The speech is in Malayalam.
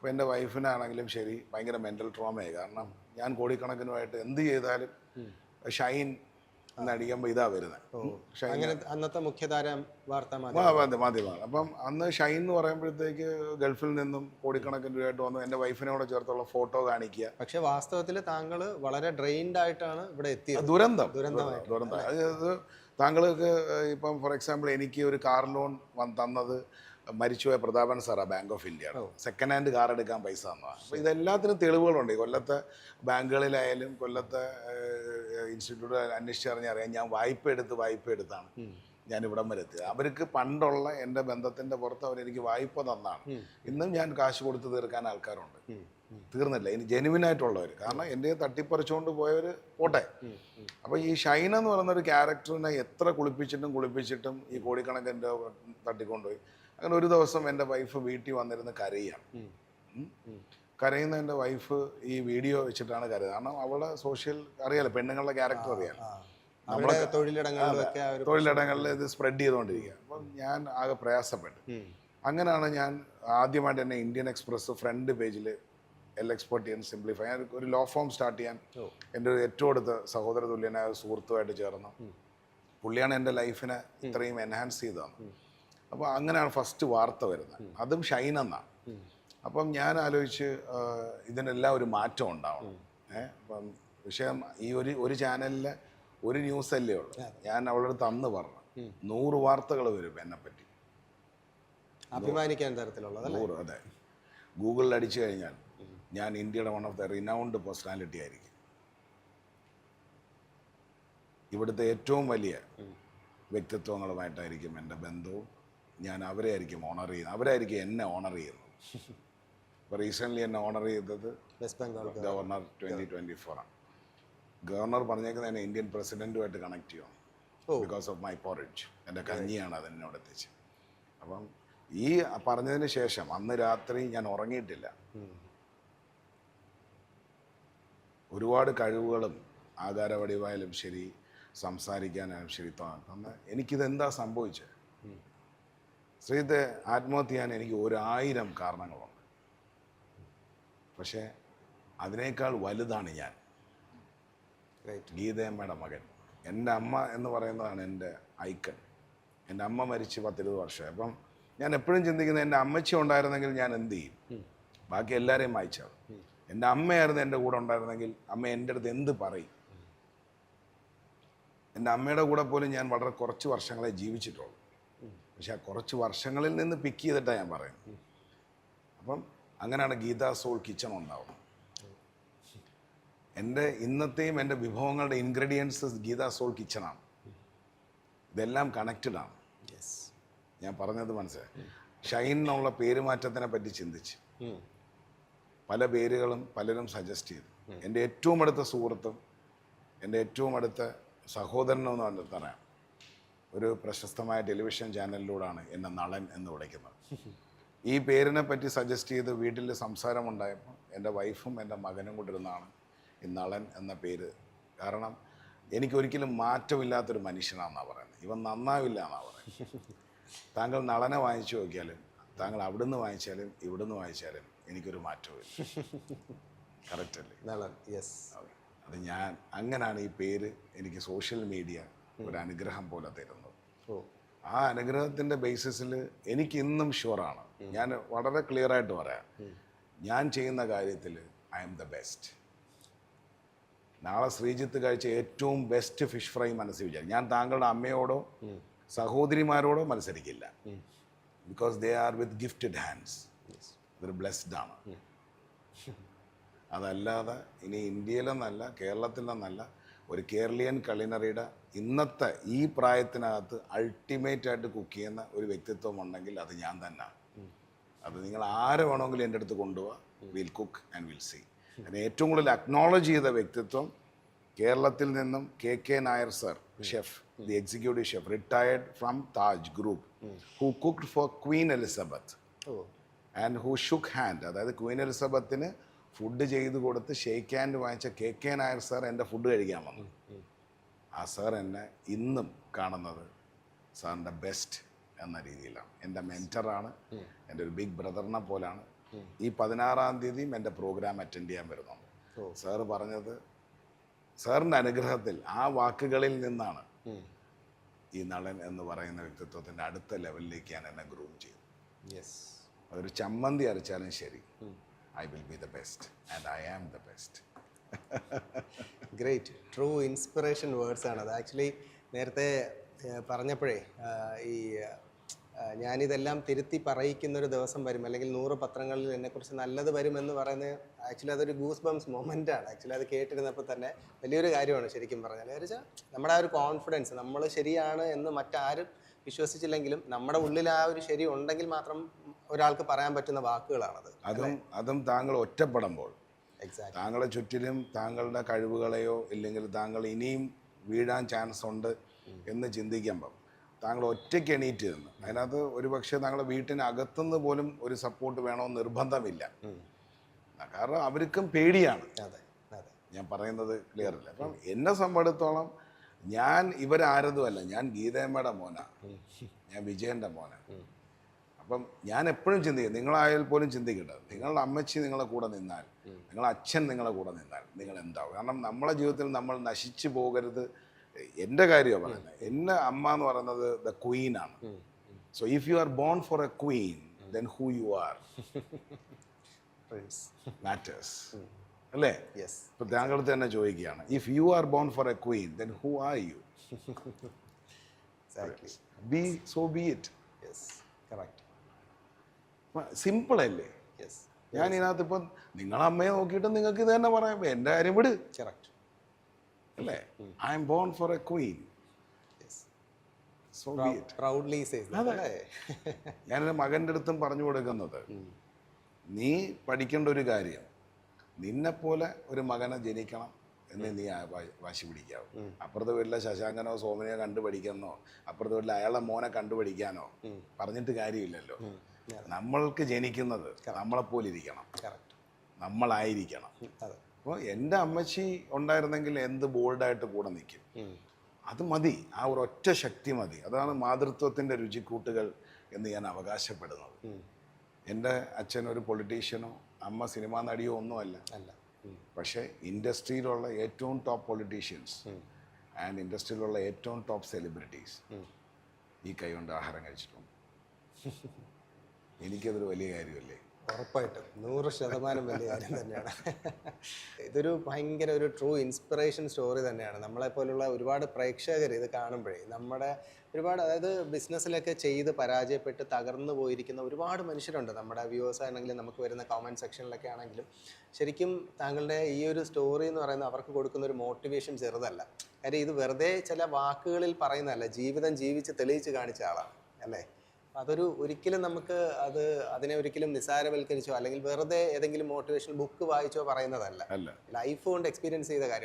അപ്പോൾ എൻ്റെ വൈഫിനാണെങ്കിലും ശരി ഭയങ്കര മെൻ്റൽ ട്രോമയായി. കാരണം ഞാൻ കോടിക്കണക്കിനുമായിട്ട് എന്ത് ചെയ്താലും ഷൈൻ എന്നടിക്കുമ്പോൾ ഇതാ വരുന്നത്. അങ്ങനെ അന്നത്തെ മുഖ്യധാര വാർത്താ മാധ്യമമാണ്. അപ്പം അന്ന് ഷൈൻ എന്ന് പറയുമ്പോഴത്തേക്ക് ഗൾഫിൽ നിന്നും കോടിക്കണക്കിന് രൂപയായിട്ട് വന്നു എൻ്റെ വൈഫിനോട് ചേർത്തുള്ള ഫോട്ടോ കാണിക്കുക. പക്ഷെ വാസ്തവത്തിൽ താങ്കൾ വളരെ ഡ്രെയിൻഡ് ആയിട്ടാണ് ഇവിടെ എത്തിയത്. ദുരന്തം. അതായത് താങ്കൾക്ക് ഇപ്പം ഫോർ എക്സാമ്പിൾ എനിക്ക് ഒരു കാർ ലോൺ തന്നത് മരിച്ചുപോയ പ്രതാപൻ സാറാണ്, bank of India. Second hand car എടുക്കാൻ പൈസ തന്നതാണ്. അപ്പോൾ ഇതെല്ലാത്തിനും തെളിവുകളുണ്ട്. കൊല്ലത്തെ ബാങ്കുകളിലായാലും കൊല്ലത്തെ ഇൻസ്റ്റിറ്റ്യൂട്ട് അന്വേഷിച്ചറിഞ്ഞറിയാം ഞാൻ വായ്പ എടുത്താണ് ഞാൻ ഇവിടം വരെ എത്തിയത്. അവർക്ക് പണ്ടുള്ള എൻ്റെ ബന്ധത്തിൻ്റെ പുറത്ത് അവരെനിക്ക് വായ്പ തന്നാണ്. ഇന്നും ഞാൻ കാശ് കൊടുത്ത് തീർക്കാൻ ആൾക്കാരുണ്ട്. തീർന്നില്ല, ഇനി ജെനുവിനായിട്ടുള്ളവർ. കാരണം എൻ്റെ തട്ടിപ്പറിച്ചുകൊണ്ട് പോയവർ പോട്ടെ. അപ്പോൾ ഈ ഷൈന എന്ന് പറയുന്ന ഒരു ക്യാരക്ടറിനെ എത്ര കുളിപ്പിച്ചിട്ടും ഈ കോടിക്കണക്കിൻ്റെ തട്ടിക്കൊണ്ടുപോയി. അങ്ങനെ ഒരു ദിവസം എൻ്റെ വൈഫ് വീട്ടിൽ വന്നിരുന്ന് കരയുന്ന എൻ്റെ വൈഫ് ഈ വീഡിയോ വെച്ചിട്ടാണ് കരയുന്നത്. കാരണം അവളെ സോഷ്യൽ അറിയാലോ, പെണ്ണുങ്ങളുടെ ക്യാരക്ടർ അറിയാം. നമ്മളെ തൊഴിലിടങ്ങളിൽ ഇത് സ്പ്രെഡ് ചെയ്തുകൊണ്ടിരിക്കുക. അപ്പം ഞാൻ ആകെ പ്രയാസപ്പെട്ടു. അങ്ങനെയാണ് ഞാൻ ആദ്യമായിട്ട് എന്നെ ഇന്ത്യൻ എക്സ്പ്രസ് ഫ്രണ്ട് പേജിൽ എക്സ്പെർട്ട് ചെയ്യാൻ സിംപ്ലിഫൈ ഞാൻ ഒരു ലോ ഫോം സ്റ്റാർട്ട് ചെയ്യാൻ എൻ്റെ ഒരു ഏറ്റവും അടുത്ത സഹോദര തുല്യനായ സുഹൃത്തുമായിട്ട് ചേർന്നു. പുള്ളിയാണ് എൻ്റെ ലൈഫിനെ ഇത്രയും എൻഹാൻസ് ചെയ്തതാണ്. അപ്പോൾ അങ്ങനെയാണ് ഫസ്റ്റ് വാർത്ത വരുന്നത്, അതും ഷൈൻ എന്നാണ്. അപ്പം ഞാൻ ആലോചിച്ച് ഇതിനെല്ലാം ഒരു മാറ്റം ഉണ്ടാവണം. അപ്പം വിഷയം ഈ ഒരു ചാനലിൽ ഒരു ന്യൂസ് അല്ലേ ഉള്ളൂ. ഞാൻ അവളോട് തന്ന് പറഞ്ഞു 100 വാർത്തകൾ വരും എന്നെപ്പറ്റി, അഭിമാനിക്കാൻ തരത്തിലുള്ള 100. അതെ, ഗൂഗിളിൽ അടിച്ചു കഴിഞ്ഞാൽ ഞാൻ ഇന്ത്യയുടെ one of the renowned personality ആയിരിക്കും. ഇവിടുത്തെ ഏറ്റവും വലിയ വ്യക്തിത്വങ്ങളുമായിട്ടായിരിക്കും എൻ്റെ ബന്ധവും. ഞാൻ അവരെ ആയിരിക്കും ഓണർ ചെയ്യുന്നത്, അവരായിരിക്കും എന്നെ ഓണർ ചെയ്യുന്നത്. ഇപ്പോൾ റീസെൻ്റ്ലി എന്നെ ഓണർ ചെയ്തത് വെസ്റ്റ് ബംഗാൾ ഗവർണർ 2024 ആണ്. ഗവർണർ പറഞ്ഞേക്കുന്നത് എന്നെ ഇന്ത്യൻ പ്രസിഡൻറ്റുമായിട്ട് കണക്ട് ചെയ്യണം. ബിക്കോസ് ഓഫ് മൈ പോറിഡ്ജ്, എൻ്റെ കഞ്ഞിയാണ് അത് എന്നോട് എത്തിച്ചത്. അപ്പം ഈ പറഞ്ഞതിന് ശേഷം അന്ന് രാത്രി ഞാൻ ഉറങ്ങിയിട്ടില്ല. ഒരുപാട് കഴിവുകളും ആകാരവടിവായാലും ശരി, സംസാരിക്കാനായാലും ശരി തന്ന് എനിക്കിതെന്താ സംഭവിച്ചത്? ശ്രീത്തെ ആത്മഹത്യ ചെയ്യാൻ എനിക്ക് 1000 കാരണങ്ങളുണ്ട്. പക്ഷേ അതിനേക്കാൾ വലുതാണ് ഞാൻ, ഗീതയമ്മയുടെ മകൻ. എൻ്റെ അമ്മ എന്ന് പറയുന്നതാണ് എൻ്റെ ഐക്കൺ. എൻ്റെ അമ്മ മരിച്ച് 10-20 വർഷമായി. അപ്പം ഞാൻ എപ്പോഴും ചിന്തിക്കുന്നത് എൻ്റെ അമ്മച്ചി ഉണ്ടായിരുന്നെങ്കിൽ ഞാൻ എന്ത് ചെയ്യും? ബാക്കി എല്ലാവരെയും വായിച്ചാണ്. എൻ്റെ അമ്മയായിരുന്നു എൻ്റെ കൂടെ ഉണ്ടായിരുന്നെങ്കിൽ അമ്മ എൻ്റെ അടുത്ത് എന്ത് പറയും? എൻ്റെ അമ്മയുടെ കൂടെ പോലും ഞാൻ വളരെ കുറച്ച് വർഷങ്ങളെ ജീവിച്ചിട്ടുള്ളൂ. പക്ഷെ ആ കുറച്ച് വർഷങ്ങളിൽ നിന്ന് പിക്ക് ചെയ്തിട്ടാണ് ഞാൻ പറയുന്നത്. അപ്പം അങ്ങനെയാണ് ഗീതാ സോൾ കിച്ചൺ ഉണ്ടാവുന്നത്. എൻ്റെ ഇന്നത്തെയും എൻ്റെ വിഭവങ്ങളുടെ ഇൻഗ്രീഡിയൻസ് ഗീതാ സോൾ കിച്ചണാണ്. ഇതെല്ലാം കണക്റ്റഡ് ആണ്. ഞാൻ പറഞ്ഞത് മനസ്സിലായി. ഷൈൻ എന്നുള്ള പേരുമാറ്റത്തിനെ പറ്റി ചിന്തിച്ച് പല പേരുകളും പലരും സജസ്റ്റ് ചെയ്തു. എൻ്റെ ഏറ്റവും അടുത്ത സുഹൃത്തും എൻ്റെ ഏറ്റവും അടുത്ത സഹോദരനും എന്ന് പറയാം, ഒരു പ്രശസ്തമായ ടെലിവിഷൻ ചാനലിലൂടെയാണ് എന്നെ നളൻ എന്ന് വിളിക്കുന്നത്. ഈ പേരിനെ പറ്റി സജസ്റ്റ് ചെയ്ത് വീട്ടിൽ സംസാരമുണ്ടായപ്പോൾ എൻ്റെ വൈഫും എൻ്റെ മകനും കൊണ്ടിരുന്നാണ് ഈ നളൻ എന്ന പേര്. കാരണം എനിക്കൊരിക്കലും മാറ്റമില്ലാത്തൊരു മനുഷ്യനാണെന്നാണ് പറയുന്നത്. ഇവൻ നന്നാവില്ല എന്നാണ് പറയുന്നത്. താങ്കൾ നളനെ വാങ്ങിച്ചു നോക്കിയാലും താങ്കൾ അവിടുന്ന് വാങ്ങിച്ചാലും ഇവിടുന്ന് വാങ്ങിച്ചാലും എനിക്കൊരു മാറ്റവും കറക്റ്റ് അല്ലേ? നളൻ, യെസ്. അത് ഞാൻ അങ്ങനെയാണ് ഈ പേര് എനിക്ക് സോഷ്യൽ മീഡിയ ഒരു അനുഗ്രഹം പോലെ തരുന്നത്. ആ അനുഗ്രഹത്തിൻ്റെ ബേസിസിൽ എനിക്ക് ഇന്നും ഷുവറാണ്. ഞാൻ വളരെ ക്ലിയർ ആയിട്ട് പറയാം, ഞാൻ ചെയ്യുന്ന കാര്യത്തിൽ ഐ എം ദ ബെസ്റ്റ്. നാളെ ശ്രീജിത്ത് കഴിച്ച ഏറ്റവും ബെസ്റ്റ് ഫിഷ് ഫ്രൈ മനസ്സിൽ വിചാരിക്കും. ഞാൻ താങ്കളുടെ അമ്മയോടോ സഹോദരിമാരോടോ മത്സരിക്കില്ല. Because they are with gifted hands. ഇതൊരു ബ്ലെസ്ഡ് ആണ്. അതല്ലാതെ ഇനി ഇന്ത്യയിലെന്നല്ല കേരളത്തിലെന്നല്ല, ഒരു കേരളീയൻ കള്ളിനറിയുടെ ഇന്നത്തെ ഈ പ്രായത്തിനകത്ത് അൾട്ടിമേറ്റായിട്ട് കുക്ക് ചെയ്യുന്ന ഒരു വ്യക്തിത്വം ഉണ്ടെങ്കിൽ അത് ഞാൻ തന്നെയാണ്. അത് നിങ്ങൾ ആരെ വേണമെങ്കിലും എൻ്റെ അടുത്ത് കൊണ്ടുപോവാ, will cook and will see. അതിന് ഏറ്റവും കൂടുതൽ അക്നോളജ് ചെയ്ത വ്യക്തിത്വം കേരളത്തിൽ നിന്നും KK Nair sir, chef, the executive chef, retired from Taj group, who cooked for queen Elizabeth and who shook hand. അതായത് ക്വീൻ എലിസബത്തിന് ഫുഡ് ചെയ്ത് കൊടുത്ത് ഷേക്ക് ഹാൻഡ് വാങ്ങിച്ച KK നായർ സാർ എൻ്റെ ഫുഡ് കഴിക്കാൻ വന്നു. ആ സാർ എന്നെ ഇന്നും കാണുന്നത് സാറിൻ്റെ ബെസ്റ്റ് എന്ന രീതിയിലാണ്. എൻ്റെ മെൻറ്ററാണ്, എൻ്റെ ഒരു ബിഗ് ബ്രദറിനെ പോലാണ്. ഈ 16-ാം തീയതിയും എൻ്റെ പ്രോഗ്രാം അറ്റൻഡ് ചെയ്യാൻ വരുന്നുണ്ട്. ഓ. സാറ് പറഞ്ഞത്, സാറിൻ്റെ അനുഗ്രഹത്തിൽ ആ വാക്കുകളിൽ നിന്നാണ് ഈ നളൻ എന്ന് പറയുന്ന വ്യക്തിത്വത്തിൻ്റെ അടുത്ത ലെവലിലേക്ക് ഞാൻ എന്നെ ഗ്രൂം ചെയ്തു. യെസ്. അതൊരു ചമ്മന്തി അരച്ചാലും ശരി, I will be the best and I am the best. Great, true inspiration words ആണ് അത്. ആക്ച്വലി നേരത്തെ പറഞ്ഞപ്പോഴേ ഈ ഞാനിതെല്ലാം തിരുത്തി പറയിക്കുന്നൊരു ദിവസം വരും, അല്ലെങ്കിൽ 100 പത്രങ്ങളിൽ എന്നെക്കുറിച്ച് നല്ലത് വരുമെന്ന് പറയുന്നത് ആക്ച്വലി അതൊരു ഗൂസ് ബംസ് മൊമെൻ്റ് ആണ്. ആക്ച്വലി അത് കേട്ടിരുന്നപ്പോൾ തന്നെ വലിയൊരു കാര്യമാണ് ശരിക്കും പറഞ്ഞാൽ. എന്ന് വെച്ചാൽ നമ്മുടെ ആ ഒരു കോൺഫിഡൻസ്, നമ്മൾ ശരിയാണ് എന്ന് മറ്റാരും വിശ്വസിച്ചില്ലെങ്കിലും നമ്മുടെ ഉള്ളിൽ ആ ഒരു ശരി ഉണ്ടെങ്കിൽ മാത്രം ഒരാൾക്ക് പറയാൻ പറ്റുന്ന വാക്കുകളാണത്. അതും താങ്കൾ ഒറ്റപ്പെടുമ്പോൾ, എക്സാക്ട്. താങ്കളെ ചുറ്റിലും താങ്കളുടെ കഴിവുകളെയോ ഇല്ലെങ്കിൽ താങ്കൾ ഇനിയും വീഴാൻ ചാൻസ് ഉണ്ട് എന്ന് ചിന്തിക്കുമ്പം താങ്കൾ ഒറ്റയ്ക്ക് എണീറ്റ് നിന്ന്, അതിനകത്ത് ഒരുപക്ഷെ താങ്കളുടെ വീട്ടിനകത്തുനിന്ന് പോലും ഒരു സപ്പോർട്ട് വേണമെന്ന് നിർബന്ധമില്ല. കാരണം അവർക്കും പേടിയാണ്. അതെ, അതെ. ഞാൻ പറയുന്നത് ക്ലിയർ അല്ല. അപ്പം എന്നെ സംബന്ധിച്ചിടത്തോളം ഞാൻ ഇവരാരതുമല്ല, ഞാൻ ഗീതയമ്മയുടെ മോനാണ്, ഞാൻ വിജയൻ്റെ മോനാണ്. അപ്പം ഞാൻ എപ്പോഴും ചിന്തിക്കും, നിങ്ങളായാൽ പോലും ചിന്തിക്കേണ്ടത്, നിങ്ങളുടെ അമ്മച്ചി നിങ്ങളെ കൂടെ നിന്നാൽ, നിങ്ങളുടെ അച്ഛൻ നിങ്ങളെ കൂടെ നിന്നാൽ നിങ്ങൾ എന്താവും. കാരണം നമ്മളെ ജീവിതത്തിൽ നമ്മൾ നശിച്ചു പോകരുത്. എൻ്റെ കാര്യമാണ് പറയുന്നത്. എൻ്റെ അമ്മ എന്ന് പറയുന്നത് ദ ക്വീനാണ്. So if you are born for a queen, then who you are matters, അല്ലേ? യെസ്. ഇപ്പം താങ്കൾ തന്നെ ചോദിക്കുകയാണ്, if you are born for a queen, then who are you? Be so be it. Yes, correct. Simple അല്ലേ? യെസ്. ഞാൻ ഇതിനകത്ത് ഇപ്പം നിങ്ങളെ അമ്മയെ നോക്കിയിട്ട് നിങ്ങൾക്ക് ഇത് തന്നെ പറയാം, എൻ്റെ കാര്യം വിട്, കറക്റ്റ് അല്ലേ? I am born for a queen, so be it. Proudly says. അതെ. ഞാനെൻ്റെ മകൻ്റെ അടുത്തും പറഞ്ഞു കൊടുക്കുന്നത്, നീ പഠിക്കേണ്ട ഒരു കാര്യം, നിന്നെപ്പോലെ ഒരു മകനെ ജനിക്കണം എന്ന് നീ വാശി പിടിക്കാവും. അപ്പുറത്തെ വീട്ടിലെ ശശാങ്കനോ സോമനെയോ കണ്ടുപഠിക്കാനോ, അപ്പുറത്തെ വീട്ടിലെ അയാളെ മോനെ കണ്ടുപഠിക്കാനോ പറഞ്ഞിട്ട് കാര്യമില്ലല്ലോ. നമ്മൾക്ക് ജനിക്കുന്നത് നമ്മളെപ്പോലെ ഇരിക്കണം, നമ്മളായിരിക്കണം. അപ്പോൾ എൻ്റെ അമ്മച്ചി ഉണ്ടായിരുന്നെങ്കിൽ എന്ത് ബോൾഡായിട്ട് കൂടെ നിൽക്കും. അത് മതി, ആ ഒരു ഒറ്റ ശക്തി മതി. അതാണ് മാതൃത്വത്തിൻ്റെ രുചിക്കൂട്ടുകൾ എന്ന് ഞാൻ അവകാശപ്പെടുന്നത്. എൻ്റെ അച്ഛൻ ഒരു പൊളിറ്റീഷ്യനോ അമ്മ സിനിമാ നടിയോ ഒന്നുമല്ല. പക്ഷേ ഇൻഡസ്ട്രിയിലുള്ള ഏറ്റവും ടോപ്പ് പൊളിറ്റീഷ്യൻസ് ആൻഡ് ഇൻഡസ്ട്രിയിലുള്ള ഏറ്റവും ടോപ്പ് സെലിബ്രിറ്റീസ് ഈ കൈ കൊണ്ട് ആഹാരം കഴിച്ചിട്ടുണ്ട്. എനിക്കതൊരു വലിയ കാര്യമല്ലേ? ഉറപ്പായിട്ടും 100% വലിയ കാര്യം തന്നെയാണ്. ഇതൊരു ഭയങ്കര ഒരു ട്രൂ ഇൻസ്പിറേഷൻ സ്റ്റോറി തന്നെയാണ്. നമ്മളെപ്പോലുള്ള ഒരുപാട് പ്രേക്ഷകർ ഇത് കാണുമ്പോഴേ, നമ്മുടെ ഒരുപാട്, അതായത് ബിസിനസ്സിലൊക്കെ ചെയ്ത് പരാജയപ്പെട്ട് തകർന്നു പോയിരിക്കുന്ന ഒരുപാട് മനുഷ്യരുണ്ട്. നമ്മുടെ വ്യൂവേഴ്സ് ആണെങ്കിലും നമുക്ക് വരുന്ന കമൻറ്റ് സെക്ഷനിലൊക്കെ ആണെങ്കിലും ശരിക്കും താങ്കളുടെ ഈ ഒരു സ്റ്റോറി എന്ന് പറയുന്നത് അവർക്ക് കൊടുക്കുന്ന ഒരു മോട്ടിവേഷൻ ചെറുതല്ല. കാര്യം ഇത് വെറുതെ ചില വാക്കുകളിൽ പറയുന്നതല്ല, ജീവിതം ജീവിച്ച് തെളിയിച്ച് കാണിച്ച ആളാണ്, അല്ലേ? അതൊരു ഒരിക്കലും നമുക്ക് അതിനെ ഒരിക്കലും നിസ്സാരവൽക്കരിച്ചോ അല്ലെങ്കിൽ വെറുതെ ഏതെങ്കിലും മോട്ടിവേഷൻ ബുക്ക് വായിച്ചോ പറയുന്നതല്ല. ലൈഫ് കൊണ്ട് എക്സ്പീരിയൻസ് ചെയ്ത കാര്യമാണ്.